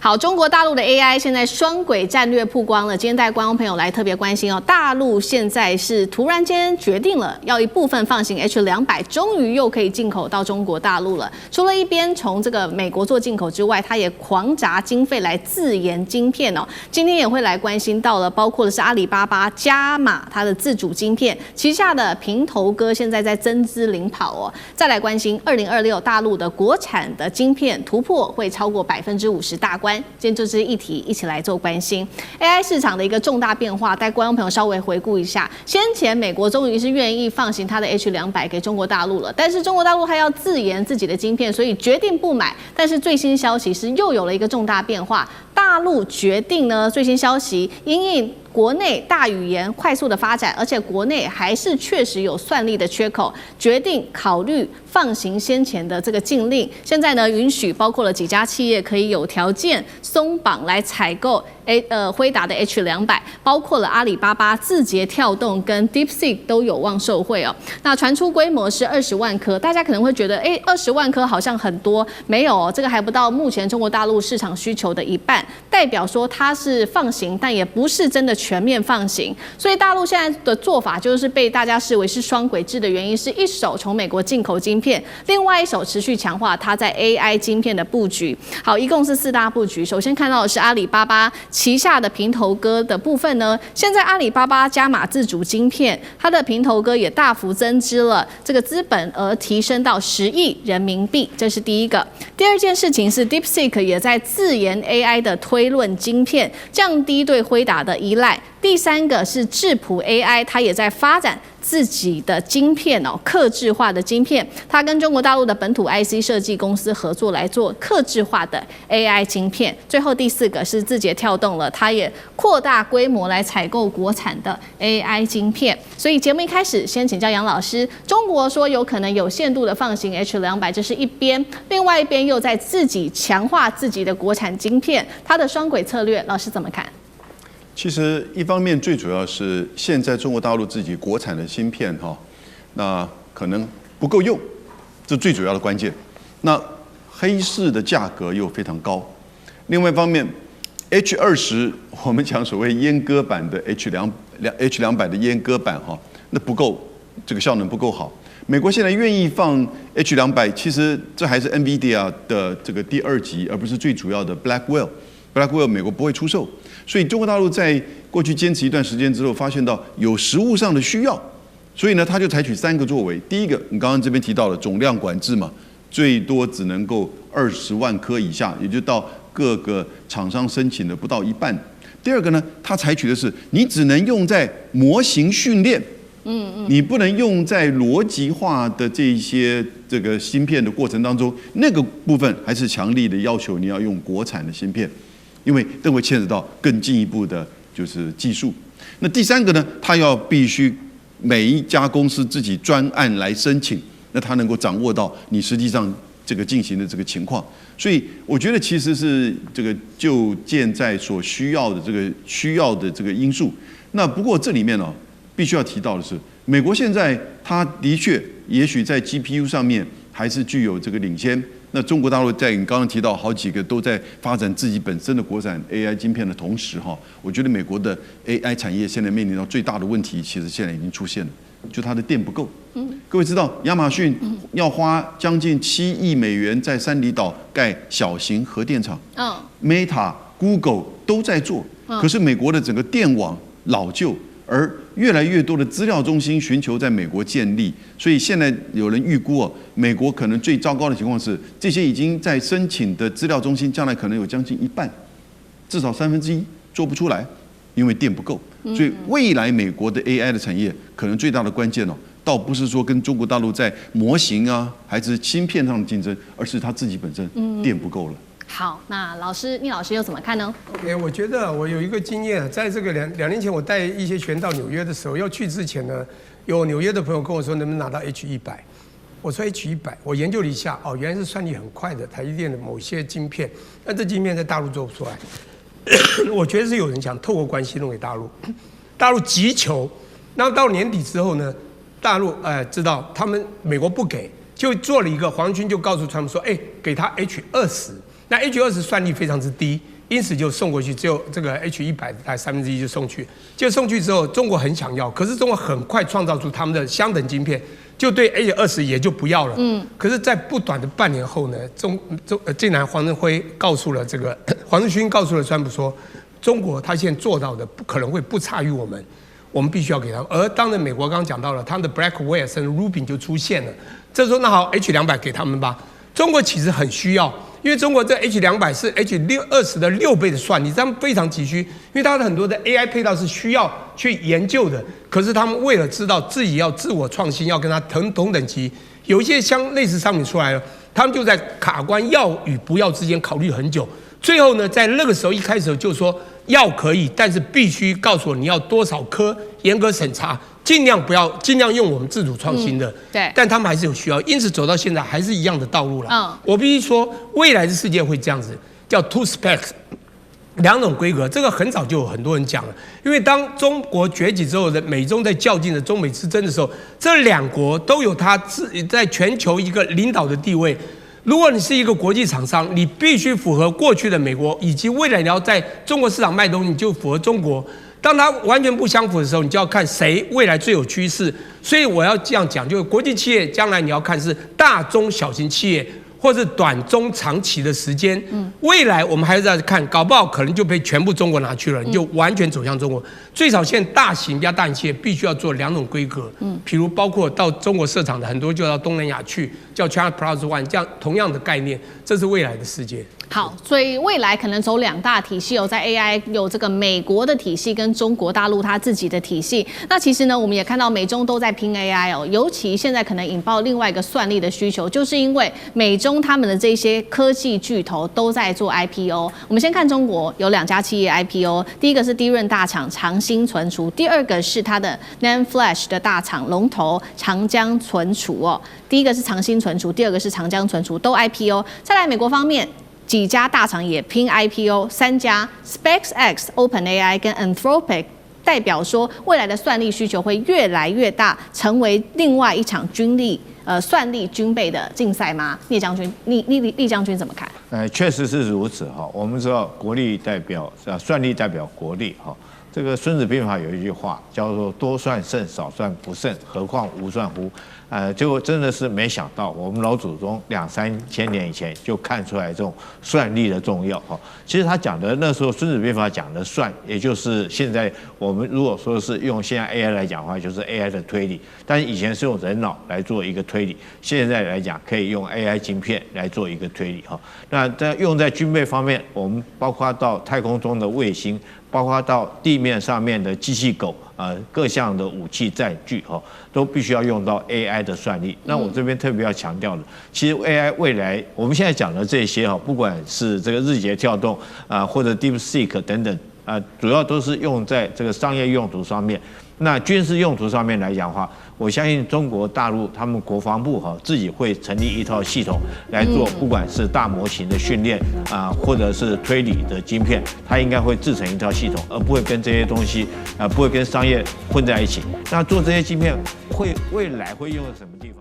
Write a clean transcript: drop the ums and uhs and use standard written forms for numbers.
好，中國大陸的 AI 現在雙軌戰略曝光了。今天帶觀眾朋友來特別關心哦，大陸現在是突然間決定了要一部分放行 H200，終於又可以進口到中國大陸了。除了一邊從這個美國做進口之外，它也狂砸經費來自研晶片哦。今天也會來關心到了，包括的是阿里巴巴加碼它的自主晶片，旗下的平頭哥現在在增資領跑哦。再來關心2026大陸的國產的晶片突破會超過50%大關。今天就這議題一起來做關心 AI 市場的一個重大變化，帶觀眾朋友稍微回顧一下。先前美國終於是願意放行它的 H200給中國大陸了，但是中國大陸還要自研自己的晶片，所以決定不買。但是最新消息是又有了一個重大變化，大陸決定呢，最新消息因應國內大語言快速的發展，而且國內還是確實有算力的缺口，決定考慮放行先前的這個禁令。現在呢，允許包括了幾家企業可以有條件鬆綁來採購輝達的 H200，包括了阿里巴巴、字節跳動跟 DeepSeek 都有望受惠哦。那傳出規模是20萬顆，大家可能會覺得，20萬顆好像很多，沒有哦，這個還不到目前中國大陸市場需求的一半，代表說它是放行，但也不是真的全面放行。所以大陸現在的做法就是被大家視為是雙軌制的原因，是一手從美國進口晶片，另外一手持續強化它在 AI 晶片的布局。好，一共是4大布局。首先看到的是阿里巴巴旗下的平頭哥的部分呢，現在阿里巴巴加碼自主晶片，它的平頭哥也大幅增資了，這個資本額提升到10億人民幣，這是第一個。第二件事情是 DeepSeek 也在自研 AI 的推論晶片，降低對輝達的依賴。第三個是智譜 AI， 它也在發展自己的晶片哦，客製化的晶片。它跟中國大陸的本土 IC 設計公司合作來做客製化的 AI 晶片。最後第4個是字節跳動了，它也擴大規模來採購國產的 AI 晶片。所以節目一開始先請教楊老師，中國說有可能有限度的放行 H200，這是一邊，另外一邊又在自己強化自己的國產晶片，它的雙軌策略，老師怎麼看？其實一方面最主要是現在中國大陸自己國產的芯片那可能不夠用，這最主要的關鍵。那黑市的價格又非常高。另外一方面 ，H20我們講所謂閹割版的 H200的閹割版那不夠，這個效能不夠好。美國現在願意放 H200，其實這還是 NVIDIA 的這個第2級，而不是最主要的 Blackwell。Blackwell 美國不會出售。所以中國大陸在過去堅持一段時間之後，發現到有實務上的需要，所以呢，他就採取3個作為。第一個，你剛剛這邊提到了總量管制嘛，最多只能夠20萬顆以下，也就到各個廠商申請的不到一半。第二個呢，他採取的是你只能用在模型訓練，你不能用在邏輯化的這些這個芯片的過程當中，那個部分還是強力的要求你要用國產的芯片。因為都會牽扯到更進一步的，就是技術。那第3個呢，它要必須每一家公司自己專案來申請，那它能夠掌握到你實際上這個進行的這個情況。所以我覺得其實是這個就建在所需要的這個因素。那不過這裡面必須要提到的是，美國現在它的確也許在 GPU 上面還是具有這個領先。那中國大陸在你剛剛提到好幾個都在發展自己本身的國產 AI 晶片的同時我覺得美國的 AI 產業現在面臨到最大的問題，其實現在已經出現了，就它的電不夠。各位知道亞馬遜要花將近7億美元在三里島蓋小型核電廠，Meta、Google 都在做，可是美國的整個電網老舊，而越來越多的資料中心尋求在美國建立，所以現在有人預估美國可能最糟糕的情況是，這些已經在申請的資料中心，將來可能有將近一半，至少1/3做不出來，因为電不夠。所以未來美國的 AI 的產業，可能最大的關鍵倒不是說跟中國大陸在模型還是芯片上的競爭，而是它自己本身電不夠了。好，那聶老師又怎麼看呢？我覺得我有一個經驗，在這個兩年前我帶一些學員到紐約的時候，要去之前呢，有紐約的朋友跟我說能不能拿到 H100，我說 H100，我研究了一下，原來是算力很快的台積電的某些晶片，但這晶片在大陸做不出來。我覺得是有人想透過關係弄給大陸，大陸急求，那到年底之後呢，大陸知道他們美國不給，就做了一個黃軍就告訴他們說，給他 H20。那 H-20算力非常之低，因此就送過去，只有这個 H-100大概1/3就送去。就送去之後，中國很想要，可是中國很快創造出他們的相等晶片，就對 H-20也就不要了。可是，在不短的半年後呢，竟然黃仁勳告訴了川普說，中國他現在做到的可能會不差於我們。我們必須要給他們，而當然美國剛剛講到了，他們的 Blackwell 甚至 Rubin 就出現了。這時候那好 ，H-200給他們吧。中國其實很需要，因為中國這 H-200是 H-20的6倍的算力，他們非常急需，因為它的很多的 AI 配套是需要去研究的。可是他們為了知道自己要自我創新，要跟他同等級，有一些類似商品出來了，他們就在卡關要與不要之間考慮很久。最後呢，在那個時候一開始就說要可以，但是必須告訴我你要多少顆，嚴格審查，盡量用我們自主創新的。对，但他們還是有需要，因此走到現在還是一樣的道路了。我必須說，未來的世界會這樣子，叫 two specs， 2種規格。這個很早就有很多人講了，因為當中國崛起之後的美中在較勁的中美之爭的時候，這2國都有它在全球一個領導的地位。如果你是一個國際廠商，你必須符合過去的美國，以及未來你要在中國市場賣東西，你就符合中國。當它完全不相符的時候，你就要看誰未來最有趨勢。所以我要這樣講，就是國際企業將來你要看是大中小型企業，或是短中長期的時間。未來我們還是在看，搞不好可能就被全部中國拿去了，你就完全走向中國。最少現在大型企業必須要做2種規格，比如包括到中國設廠的很多就到東南亞去，叫 China Plus One， 這樣同樣的概念，這是未來的世界。好，所以未來可能走2大體系哦，在 AI 有這個美國的體系跟中國大陸它自己的體系。那其實呢，我們也看到美中都在拼 AI 哦，尤其現在可能引爆另外一個算力的需求，就是因為美中他們的這些科技巨頭都在做 IPO。我們先看中國有2家企業 IPO， 第一個是低潤大廠長興存儲，第二個是它的 NAND Flash 的大廠龍頭長江存儲哦。第一個是長興存儲，第二個是長江存儲，都 IPO。再來美國方面，幾家大廠也拼 IPO， 3家 SpaceX、OpenAI 跟 Anthropic， 代表說未來的算力需求會越來越大，成為另外一場算力軍備的競賽嗎？聶將軍，聶將軍怎麼看？確實是如此哈。我們知道國力代表算力代表國力哈。這個《孫子兵法》有一句話叫做“多算勝，少算不勝，何況無算乎？”結果真的是沒想到，我們老祖宗2-3千年以前就看出來這種算力的重要哈。其實他講的那時候《孫子兵法》講的算，也就是現在我們如果說是用現在 AI 來講的話，就是 AI 的推理。但是以前是用人腦來做一個推理，現在來講可以用 AI 晶片來做一個推理哈。那在用在軍備方面，我們包括到太空中的衛星，包括到地面上面的機器狗，各項的武器載具哈，都必須要用到 AI 的算力。那我這邊特別要強調的，其實 AI 未來我們現在講的這些哈，不管是這個日節跳動或者 DeepSeek 等等主要都是用在這個商業用途上面。那軍事用途上面來講的話，我相信中國大陸他們國防部自己會成立一套系統來做，不管是大模型的訓練或者是推理的晶片，它應該會制成一套系統，而不會跟這些東西不會跟商業混在一起。那做這些晶片未來會用在什麼地方？